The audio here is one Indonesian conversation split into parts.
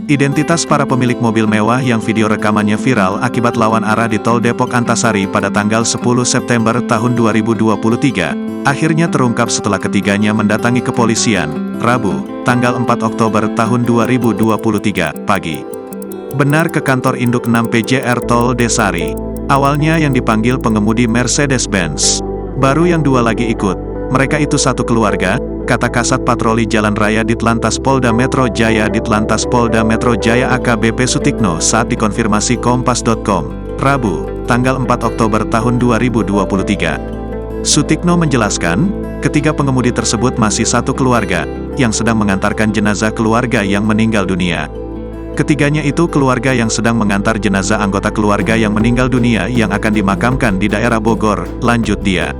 Identitas para pemilik mobil mewah yang video rekamannya viral akibat lawan arah di Tol Depok Antasari pada tanggal 10 September tahun 2023, akhirnya terungkap setelah ketiganya mendatangi kepolisian, Rabu, tanggal 4 Oktober tahun 2023, pagi. Benar ke kantor induk 6 PJR Tol Desari. Awalnya yang dipanggil pengemudi Mercedes-Benz. Baru yang dua lagi ikut. Mereka itu satu keluarga, kata Kasat Patroli Jalan Raya Ditlantas Polda Metro Jaya Ditlantas Polda Metro Jaya AKBP Sutikno saat dikonfirmasi Kompas.com, Rabu, tanggal 4 Oktober tahun 2023. Sutikno menjelaskan, ketiga pengemudi tersebut masih satu keluarga, yang sedang mengantarkan jenazah keluarga yang meninggal dunia. Ketiganya itu keluarga yang sedang mengantar jenazah anggota keluarga yang meninggal dunia yang akan dimakamkan di daerah Bogor, lanjut dia.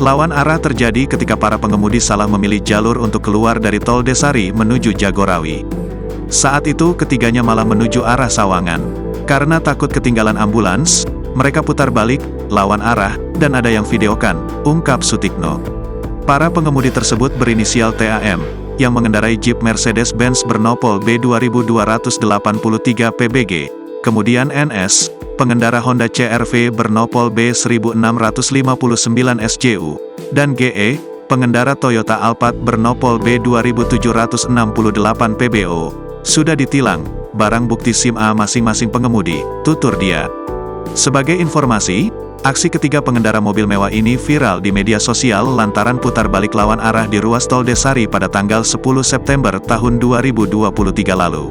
Lawan arah terjadi ketika para pengemudi salah memilih jalur untuk keluar dari Tol Desari menuju Jagorawi. Saat itu ketiganya malah menuju arah Sawangan. Karena takut ketinggalan ambulans, mereka putar balik, lawan arah, dan ada yang videokan, ungkap Sutikno. Para pengemudi tersebut berinisial TAM, yang mengendarai Jeep Mercedes-Benz bernopol B2283 PBG, kemudian NS, pengendara Honda CR-V bernopol B1659 SJU, dan GE, pengendara Toyota Alphard bernopol B2768 PBO, sudah ditilang, barang bukti SIM A masing-masing pengemudi, tutur dia. Sebagai informasi, aksi ketiga pengendara mobil mewah ini viral di media sosial lantaran putar balik lawan arah di ruas Tol Desari pada tanggal 10 September tahun 2023 lalu.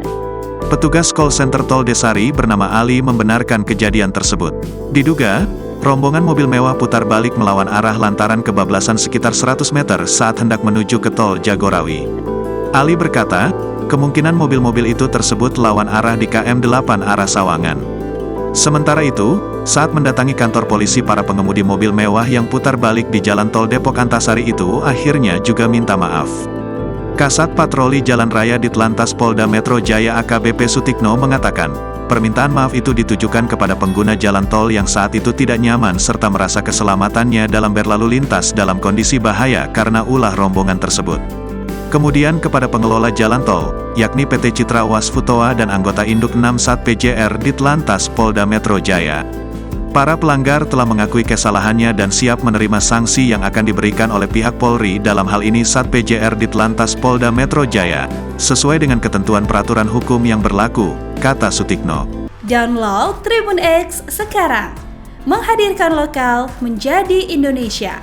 Petugas call center Tol Desari bernama Ali membenarkan kejadian tersebut. Diduga, rombongan mobil mewah putar balik melawan arah lantaran kebablasan sekitar 100 meter saat hendak menuju ke Tol Jagorawi. Ali berkata, kemungkinan mobil-mobil itu tersebut lawan arah di KM 8 arah Sawangan. Sementara itu, saat mendatangi kantor polisi para pengemudi mobil mewah yang putar balik di Jalan Tol Depok Antasari itu akhirnya juga minta maaf. Kasat Patroli Jalan Raya Ditlantas Polda Metro Jaya AKBP Sutikno mengatakan, permintaan maaf itu ditujukan kepada pengguna jalan tol yang saat itu tidak nyaman serta merasa keselamatannya dalam berlalu lintas dalam kondisi bahaya karena ulah rombongan tersebut. Kemudian kepada pengelola jalan tol, yakni PT Citra Wasfutoa dan anggota induk 6 Sat PJR Ditlantas Polda Metro Jaya. Para pelanggar telah mengakui kesalahannya dan siap menerima sanksi yang akan diberikan oleh pihak Polri dalam hal ini Sat PJR Ditlantas Polda Metro Jaya, sesuai dengan ketentuan peraturan hukum yang berlaku, kata Sutikno. Download Tribun X sekarang, menghadirkan lokal menjadi Indonesia.